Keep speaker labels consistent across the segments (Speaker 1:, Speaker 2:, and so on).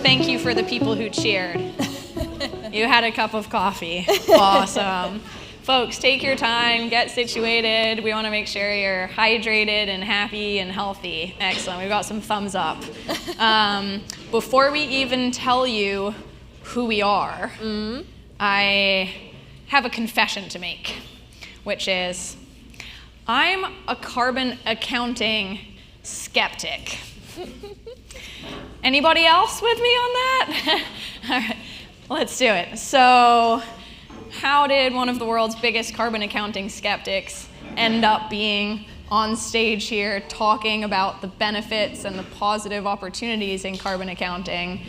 Speaker 1: thank you for the people who cheered. You had a cup of coffee. Awesome. Folks, take your time, get situated. We want to make sure you're hydrated and happy and healthy. Excellent. We've got some thumbs up. Before we even tell you who we are, I have a confession to make, which is I'm a carbon accounting skeptic. Anybody else with me on that? All right, let's do it. So, how did one of the world's biggest carbon accounting skeptics end up being on stage here talking about the benefits and the positive opportunities in carbon accounting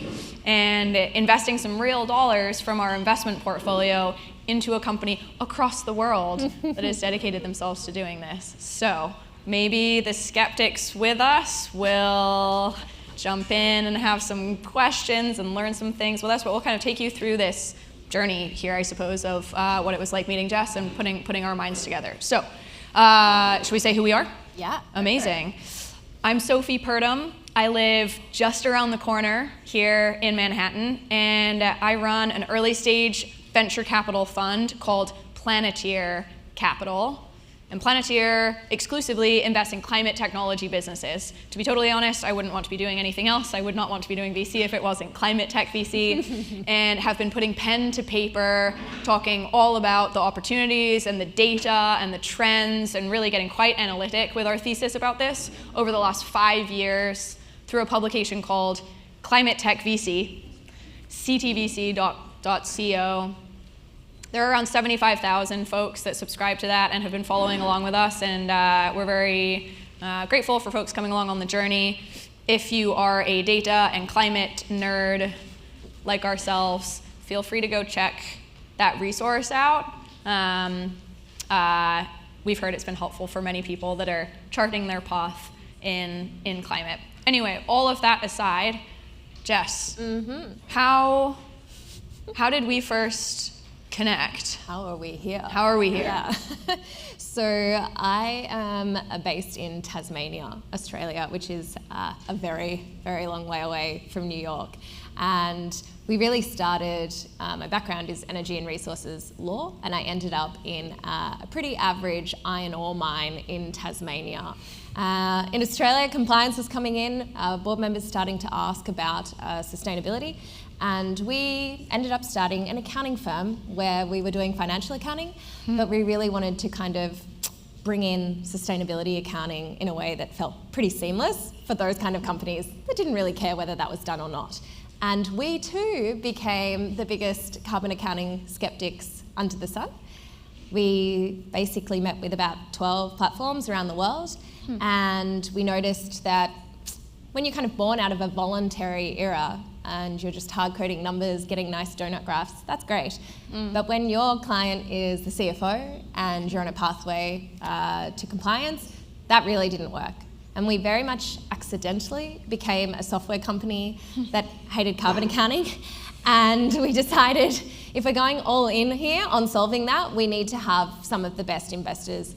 Speaker 1: and investing some real dollars from our investment portfolio into a company across the world that has dedicated themselves to doing this? So maybe the skeptics with us will jump in and have some questions and learn some things with us, but we'll kind of take you through this journey here, I suppose, of what it was like meeting Jess and putting our minds together. So, should we say who we are?
Speaker 2: Yeah.
Speaker 1: Amazing. I'm Sophie Purdom. I live just around the corner here in Manhattan, and I run an early stage venture capital fund called Planeteer Capital. And Planeteer exclusively invests in climate technology businesses. To be totally honest, I wouldn't want to be doing anything else. I would not want to be doing VC if it wasn't climate tech VC, and have been putting pen to paper, talking all about the opportunities and the data and the trends, and really getting quite analytic with our thesis about this over the last 5 years through a publication called Climate Tech VC, ctvc.co. There are around 75,000 folks that subscribe to that and have been following along with us, and we're very grateful for folks coming along on the journey. If you are a data and climate nerd like ourselves, feel free to go check that resource out. We've heard it's been helpful for many people that are charting their path in climate. Anyway, all of that aside, Jess, how did we first connect?
Speaker 2: How are we here?
Speaker 1: How are we here?
Speaker 2: Yeah. So I am based in Tasmania, Australia, which is a very, very long way away from New York. And we really started, my background is energy and resources law, and I ended up in a pretty average iron ore mine in Tasmania. In Australia, compliance was coming in, board members starting to ask about sustainability. And we ended up starting an accounting firm where we were doing financial accounting, but we really wanted to kind of bring in sustainability accounting in a way that felt pretty seamless for those kind of companies that didn't really care whether that was done or not. And we too became the biggest carbon accounting skeptics under the sun. We basically met with about 12 platforms around the world, and we noticed that when you're kind of born out of a voluntary era, and you're just hard-coding numbers, getting nice donut graphs, that's great. But when your client is the CFO and you're on a pathway to compliance, that really didn't work. And we very much accidentally became a software company that hated carbon accounting. And we decided if we're going all in here on solving that, we need to have some of the best investors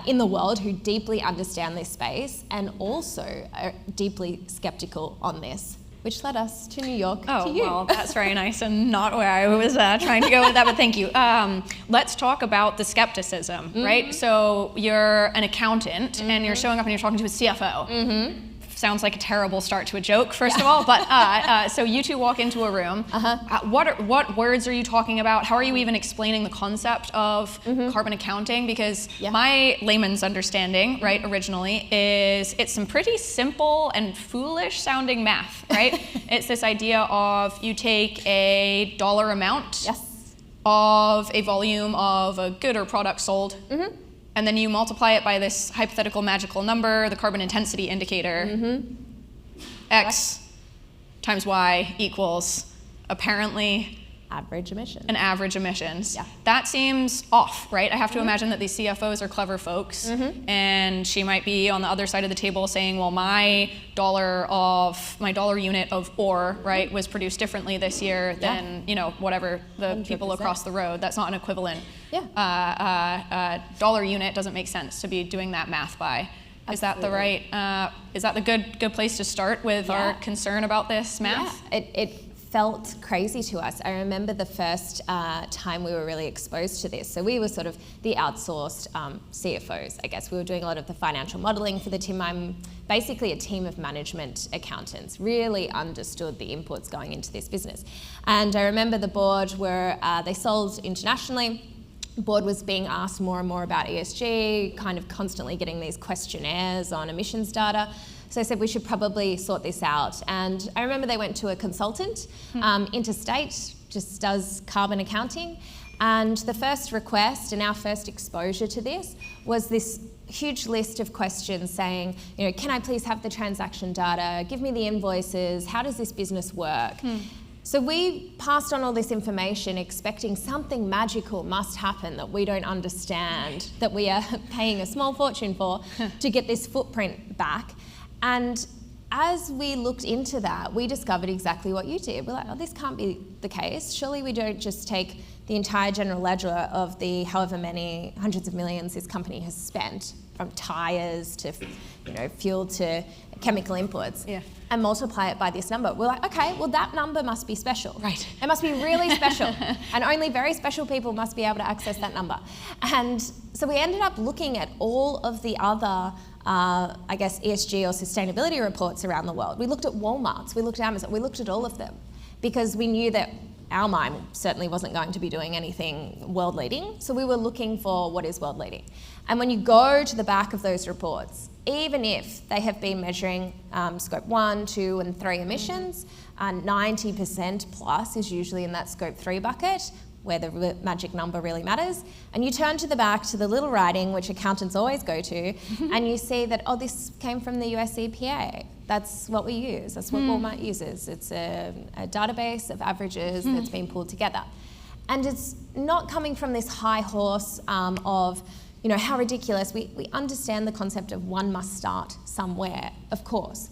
Speaker 2: in the world who deeply understand this space and also are deeply skeptical on this, which led us to New York to you.
Speaker 1: Oh, well, that's very nice and not where I was trying to go with that, but thank you. Let's talk about the skepticism, right? So you're an accountant and you're showing up and you're talking to a CFO. Sounds like a terrible start to a joke, first of all, but so you two walk into a room. What words are you talking about? How are you even explaining the concept of carbon accounting? Because my layman's understanding, right, originally, is it's some pretty simple and foolish sounding math, right? It's this idea of you take a dollar amount of a volume of a good or product sold, and then you multiply it by this hypothetical magical number, the carbon intensity indicator, X times Y equals apparently
Speaker 2: average emissions.
Speaker 1: An average emissions. That seems off, right? I have to imagine that these CFOs are clever folks, and she might be on the other side of the table saying, well, my dollar unit of ore, right, was produced differently this year than, you know, whatever the 100%. People across the road. That's not an equivalent. Dollar unit doesn't make sense to be doing that math by. Absolutely. Is that the right? Is that the good place to start with our concern about this math?
Speaker 2: It felt crazy to us. I remember the first time we were really exposed to this. So we were sort of the outsourced CFOs, I guess. We were doing a lot of the financial modelling for the team. I'm basically a team of management accountants, really understood the inputs going into this business. And I remember the board they sold internationally. The board was being asked more and more about ESG, kind of constantly getting these questionnaires on emissions data. So I said we should probably sort this out. And I remember they went to a consultant, Interstate, just does carbon accounting. And the first request and our first exposure to this was this huge list of questions saying, can I please have the transaction data? Give me the invoices. How does this business work? So we passed on all this information expecting something magical must happen that we don't understand, that we are paying a small fortune for to get this footprint back. And as we looked into that, we discovered exactly what you did. We're like, oh, this can't be the case. Surely we don't just take the entire general ledger of the however many hundreds of millions this company has spent, from tyres to fuel to chemical inputs, and multiply it by this number. We're like, okay, well that number must be special.
Speaker 1: Right.
Speaker 2: It must be really special. And only very special people must be able to access that number. And so we ended up looking at all of the other ESG or sustainability reports around the world. We looked at Walmart's, we looked at Amazon, we looked at all of them because we knew that our mine certainly wasn't going to be doing anything world leading. So we were looking for what is world leading. And when you go to the back of those reports, even if they have been measuring scope 1, 2 and 3 emissions, 90% plus is usually in that scope 3 bucket, where the magic number really matters. And you turn to the back to the little writing, which accountants always go to, and you see that, oh, this came from the US EPA. That's what we use. That's what Walmart uses. It's a database of averages that's been pulled together. And it's not coming from this high horse of, how ridiculous. We understand the concept of one must start somewhere, of course.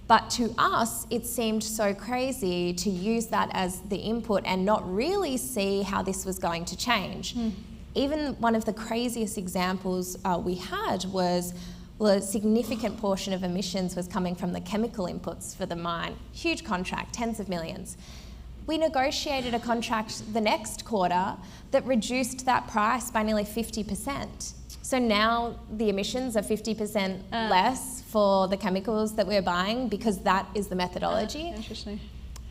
Speaker 2: But to us, it seemed so crazy to use that as the input and not really see how this was going to change. Even one of the craziest examples we had was, a significant portion of emissions was coming from the chemical inputs for the mine. Huge contract, tens of millions. We negotiated a contract the next quarter that reduced that price by nearly 50%. So now the emissions are 50% less for the chemicals that we're buying because that is the methodology.
Speaker 1: Interesting.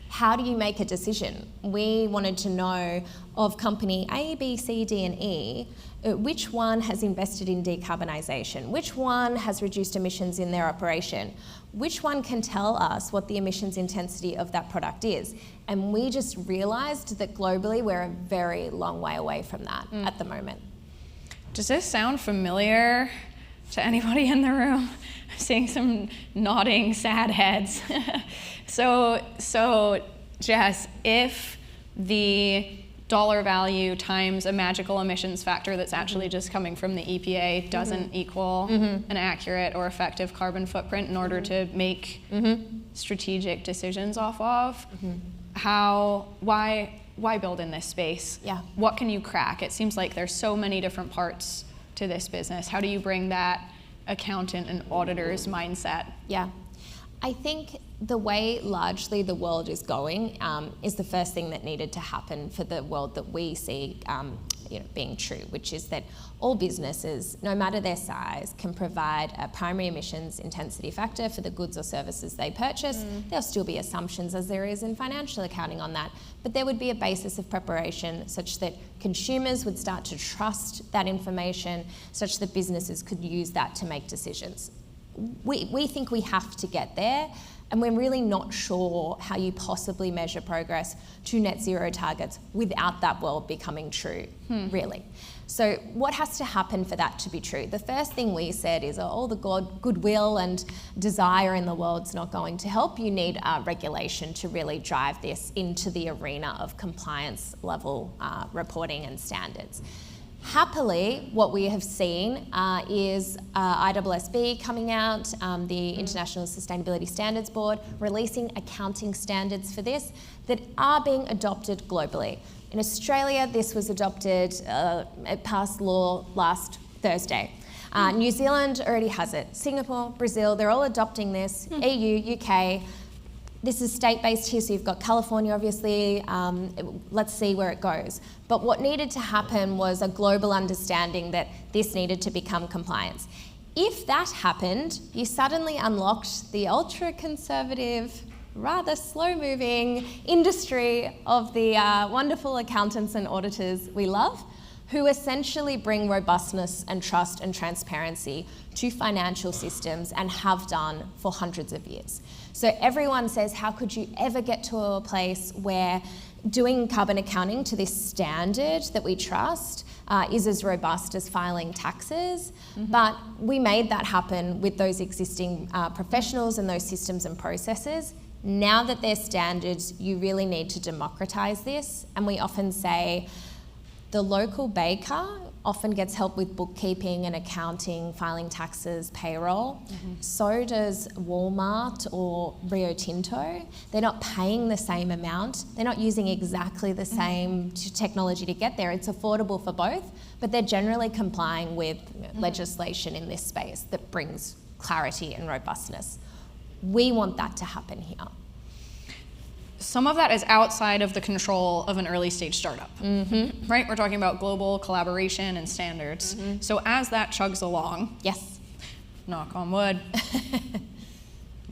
Speaker 2: How do you make a decision? We wanted to know of company A, B, C, D and E, which one has invested in decarbonisation? Which one has reduced emissions in their operation? Which one can tell us what the emissions intensity of that product is? And we just realised that globally we're a very long way away from that at the moment.
Speaker 1: Does this sound familiar to anybody in the room? I'm seeing some nodding, sad heads. So Jess, if the dollar value times a magical emissions factor that's actually just coming from the EPA doesn't equal an accurate or effective carbon footprint in order to make strategic decisions off of, why build in this space?
Speaker 2: Yeah.
Speaker 1: What can you crack? It seems like there's so many different parts to this business. How do you bring that accountant and auditor's mindset?
Speaker 2: Yeah. I think the way largely the world is going is the first thing that needed to happen for the world that we see being true, which is that all businesses, no matter their size, can provide a primary emissions intensity factor for the goods or services they purchase. There'll still be assumptions, as there is in financial accounting, on that, but there would be a basis of preparation such that consumers would start to trust that information, such that businesses could use that to make decisions. We think we have to get there, and we're really not sure how you possibly measure progress to net zero targets without that world becoming true, really. So what has to happen for that to be true? The first thing we said is all the goodwill and desire in the world's not going to help. You need regulation to really drive this into the arena of compliance level reporting and standards. Happily, what we have seen is ISSB coming out, the International Sustainability Standards Board, releasing accounting standards for this that are being adopted globally. In Australia, this was adopted, it passed law last Thursday. New Zealand already has it. Singapore, Brazil, they're all adopting this. EU, UK. this is state-based here, so you've got California, obviously. Let's see where it goes. But what needed to happen was a global understanding that this needed to become compliance. If that happened, you suddenly unlocked the ultra-conservative, rather slow-moving industry of the wonderful accountants and auditors we love, who essentially bring robustness and trust and transparency to financial systems and have done for hundreds of years. So everyone says, how could you ever get to a place where doing carbon accounting to this standard that we trust is as robust as filing taxes? But we made that happen with those existing professionals and those systems and processes. Now that they're standards, you really need to democratize this. And we often say the local baker often gets help with bookkeeping and accounting, filing taxes, payroll. So does Walmart or Rio Tinto. They're not paying the same amount. They're not using exactly the same technology to get there. It's affordable for both, but they're generally complying with legislation in this space that brings clarity and robustness. We want that to happen here.
Speaker 1: Some of that is outside of the control of an early stage startup, right? We're talking about global collaboration and standards. So as that chugs along,
Speaker 2: Yes.
Speaker 1: knock on wood,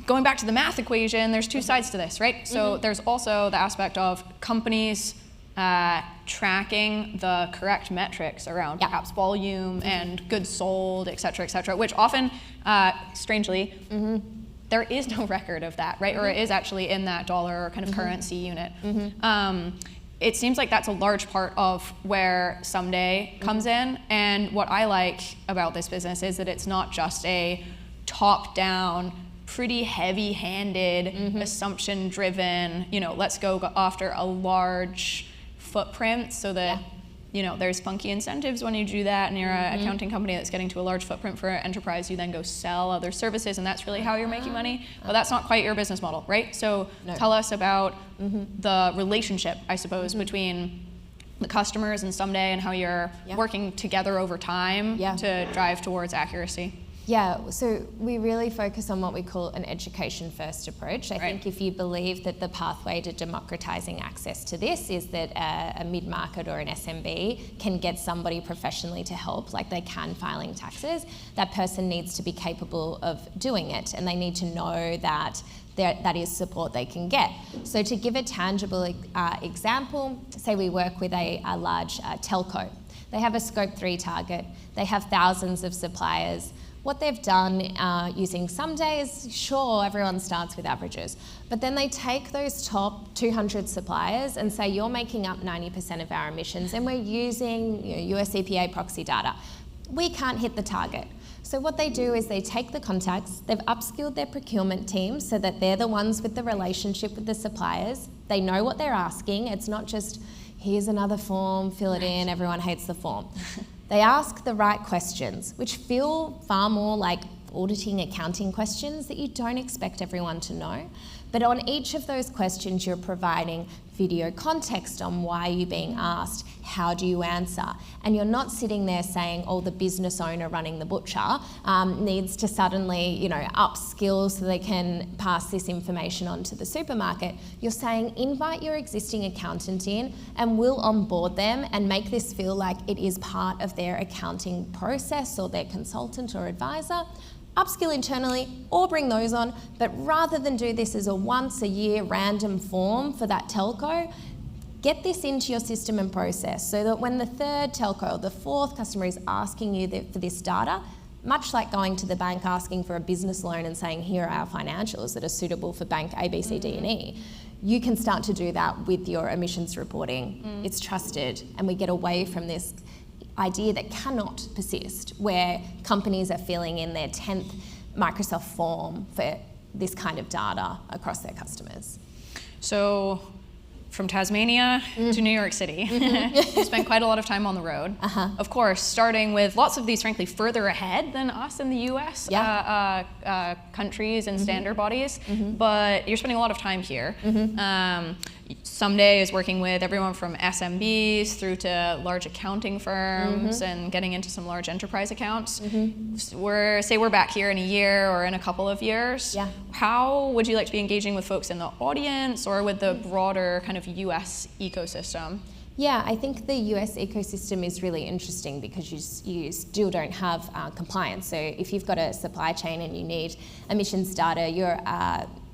Speaker 1: going back to the math equation, there's two sides to this, right? So there's also the aspect of companies tracking the correct metrics around perhaps volume and goods sold, et cetera, which often, strangely, there is no record of that, right? Or it is actually in that dollar kind of currency unit. It seems like that's a large part of where Someday comes in. And what I like about this business is that it's not just a top-down, pretty heavy-handed, assumption-driven, let's go after a large footprint so that there's funky incentives when you do that, and you're an accounting company that's getting to a large footprint for an enterprise. You then go sell other services, and that's really how you're making money. But that's not quite your business model, right? So tell us about the relationship, I suppose, between the customers and Someday, and how you're working together over time to drive towards accuracy.
Speaker 2: Yeah, so we really focus on what we call an education-first approach. I think if you believe that the pathway to democratizing access to this is that a mid-market or an SMB can get somebody professionally to help, like they can filing taxes, that person needs to be capable of doing it, and they need to know that that is support they can get. So to give a tangible example, say we work with a large telco. They have a Scope 3 target. They have thousands of suppliers. What they've done using Someday is, sure, everyone starts with averages, but then they take those top 200 suppliers and say, you're making up 90% of our emissions, and we're using US EPA proxy data. We can't hit the target. So what they do is they take the contacts, they've upskilled their procurement team so that they're the ones with the relationship with the suppliers. They know what they're asking. It's not just, here's another form, fill it in, everyone hates the form. They ask the right questions, which feel far more like auditing, accounting questions that you don't expect everyone to know. But on each of those questions, you're providing video context on why you're being asked, how do you answer? And you're not sitting there saying, oh, the business owner running the butcher needs to suddenly, upskill so they can pass this information on to the supermarket. You're saying, invite your existing accountant in and we'll onboard them and make this feel like it is part of their accounting process or their consultant or advisor. Upskill internally or bring those on, but rather than do this as a once a year random form for that telco, get this into your system and process so that when the third telco or the fourth customer is asking you for this data, much like going to the bank asking for a business loan and saying, here are our financials that are suitable for bank A, B, C, D, and E, you can start to do that with your emissions reporting. It's trusted, and we get away from this idea that cannot persist, where companies are filling in their 10th Microsoft form for this kind of data across their customers.
Speaker 1: So from Tasmania to New York City, you spent quite a lot of time on the road. Of course, starting with lots of these, frankly, further ahead than us in the US countries and standard bodies, but you're spending a lot of time here. someday is working with everyone from SMBs through to large accounting firms and getting into some large enterprise accounts. We're back here in a year or in a couple of years.
Speaker 2: Yeah.
Speaker 1: How would you like to be engaging with folks in the audience or with the broader kind of US ecosystem?
Speaker 2: Yeah, I think the US ecosystem is really interesting because you still don't have compliance. So if you've got a supply chain and you need emissions data,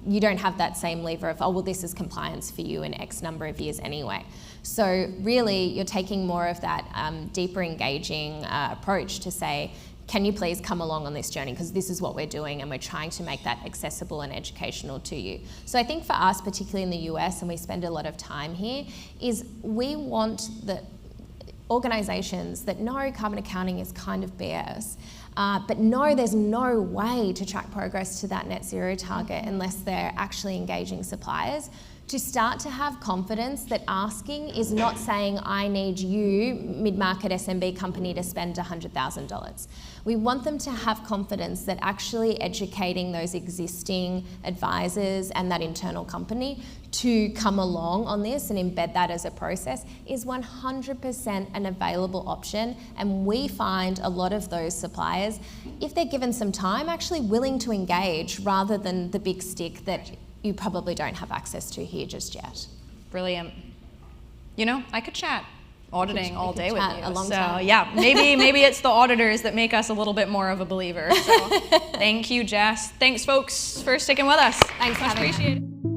Speaker 2: you don't have that same lever of, oh, well, this is compliance for you in X number of years anyway. So really, you're taking more of that deeper engaging approach to say, can you please come along on this journey, because this is what we're doing and we're trying to make that accessible and educational to you. So I think for us, particularly in the US, and we spend a lot of time here, is we want the organisations that know carbon accounting is kind of BS, but no, there's no way to track progress to that net zero target unless they're actually engaging suppliers, to start to have confidence that asking is not saying, I need you, mid-market SMB company, to spend $100,000. We want them to have confidence that actually educating those existing advisors and that internal company to come along on this and embed that as a process is 100% an available option. And we find a lot of those suppliers, if they're given some time, actually willing to engage rather than the big stick that you probably don't have access to here just yet.
Speaker 1: Brilliant. You know, I could chat auditing all day with you.
Speaker 2: A long
Speaker 1: so
Speaker 2: time.
Speaker 1: yeah, maybe it's the auditors that make us a little bit more of a believer. So thank you, Jess. Thanks, folks, for sticking with us.
Speaker 2: Thanks for having me.
Speaker 1: Appreciate it.